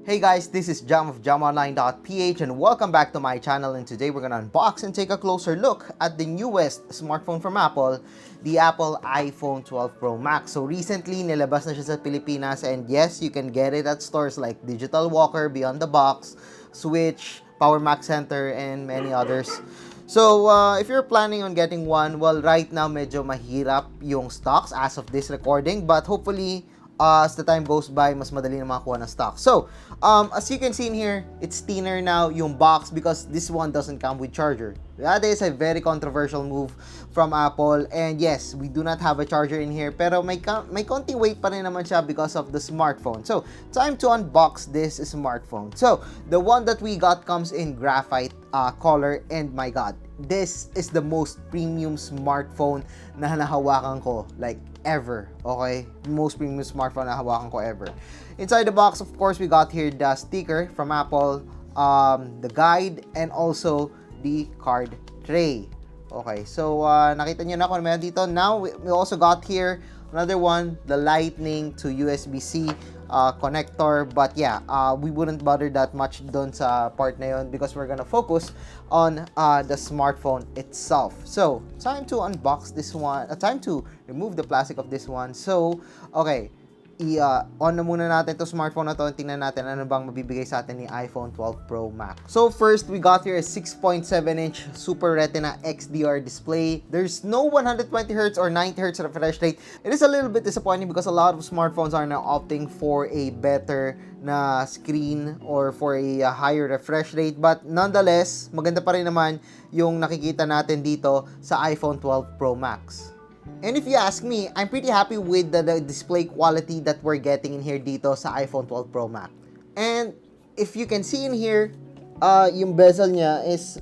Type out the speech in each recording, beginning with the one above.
Hey guys, this is Jam of jamonline.ph and welcome back to my channel, and today we're gonna unbox and take a closer look at the newest smartphone from Apple, the Apple iPhone 12 Pro Max. So recently, nilabas na siya sa Pilipinas, and yes, you can get it at stores like Digital Walker, Beyond the Box, Switch, Power Mac Center, and many others. So, if you're planning on getting one, well, right now, medyo mahirap yung stocks as of this recording, but hopefully, as the time goes by, mas madali na makakuha ng stock. So, as you can see in here, it's thinner now yung box because this one doesn't come with charger. That is a very controversial move from Apple. And yes, we do not have a charger in here, pero may konting weight pa rin naman siya because of the smartphone. So, time to unbox this smartphone. So, the one that we got comes in graphite color, and my god, this is the most premium smartphone na nahawakan ko, like, ever. Okay? Most premium smartphone na hawakan ko ever. Inside the box, of course, we got here the sticker from Apple, the guide, and also the card tray. Okay, so nakita nyo na kung meron dito. Now, we also got here another one, the lightning to USB-C connector. But yeah, we wouldn't bother that much dun sa part na yun because we're gonna focus on the smartphone itself. So, time to unbox this one. Time to remove the plastic of this one. So, okay, on na muna natin to smartphone na to. Tingnan natin ano bang mabibigay sa atin ni iPhone 12 Pro Max. So first, we got here a 6.7-inch Super Retina XDR display. There's no 120Hz or 90Hz refresh rate. It is a little bit disappointing because a lot of smartphones are now opting for a better na screen or for a higher refresh rate. But nonetheless, maganda pa rin naman yung nakikita natin dito sa iPhone 12 Pro Max. And if you ask me, I'm pretty happy with the display quality that we're getting in here dito sa iPhone 12 Pro Max. And if you can see in here, yung bezel niya is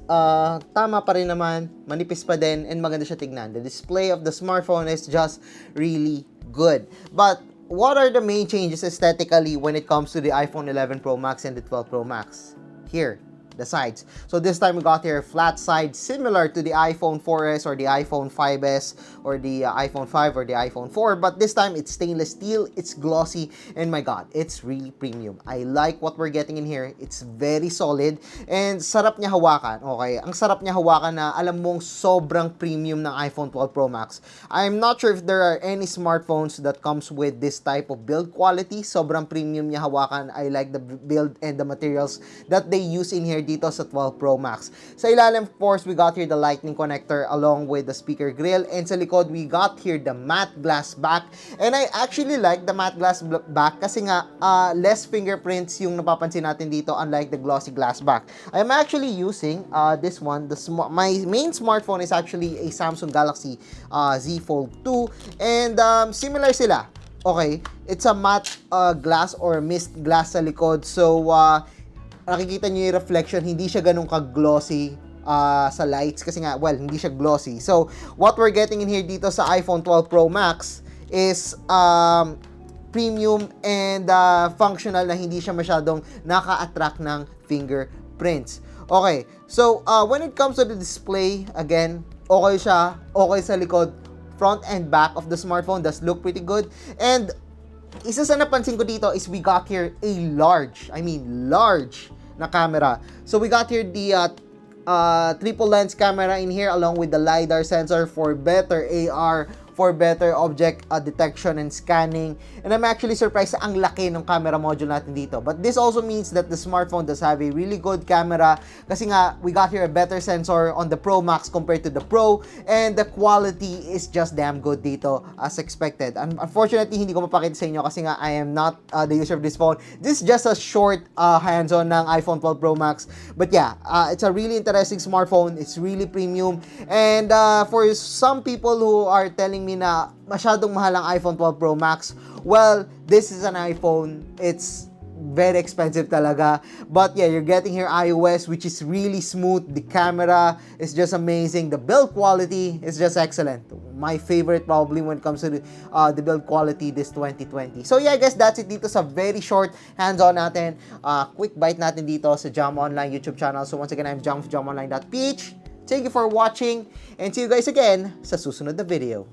tama pa rin naman, manipis pa din, and maganda siya tignan. The display of the smartphone is just really good. But what are the main changes aesthetically when it comes to the iPhone 11 Pro Max and the 12 Pro Max? Here, the sides. So this time we got here flat side, similar to the iPhone 4S or the iPhone 5S or the iPhone 5 or the iPhone 4, but this time it's stainless steel, it's glossy, and my god, it's really premium. I like what we're getting in here. It's very solid and sarap niya hawakan. Okay, ang sarap niya hawakan na alam mong sobrang premium ng iPhone 12 Pro Max. I'm not sure if there are any smartphones that comes with this type of build quality. Sobrang premium niya hawakan. I like the build and the materials that they use in here dito sa 12 Pro Max. Sa ilalim, of course, we got here the lightning connector along with the speaker grill, and sa likod, we got here the matte glass back. And I actually like the matte glass back kasi nga less fingerprints yung napapansin natin dito, unlike the glossy glass back. I'm actually using this one. My main smartphone is actually a Samsung Galaxy Z Fold 2, and similar sila. Okay, it's a matte glass or mist glass sa likod. So, nakikita nyo yung reflection, hindi siya ganun ka-glossy sa lights kasi nga, well, hindi siya glossy. So, what we're getting in here dito sa iPhone 12 Pro Max is premium and functional na hindi siya masyadong naka-attract ng fingerprints. Okay, so when it comes to the display, again, okay siya, okay sa likod, front and back of the smartphone does look pretty good. And isa sa napansin ko dito is we got here a large na camera. So we got here the triple lens camera in here along with the LiDAR sensor for better AR, for better object detection and scanning. And I'm actually surprised sa ang laki ng camera module natin dito. But this also means that the smartphone does have a really good camera kasi nga we got here a better sensor on the Pro Max compared to the Pro, and the quality is just damn good dito as expected. Unfortunately, hindi ko mapakita sa inyo kasi nga I am not the user of this phone. This is just a short hands-on ng iPhone 12 Pro Max. But yeah, it's a really interesting smartphone. It's really premium. And for some people who are telling me na masyadong mahal ang iPhone 12 Pro Max, well, this is an iPhone. It's very expensive talaga. But yeah, you're getting here iOS, which is really smooth. The camera is just amazing. The build quality is just excellent. My favorite probably when it comes to the build quality this 2020. So yeah, guys, that's it dito sa very short hands-on natin. Quick bite natin dito sa Jam Online YouTube channel. So once again, I'm Jam of jamonline.ph. Thank you for watching, and see you guys again sa susunod na video.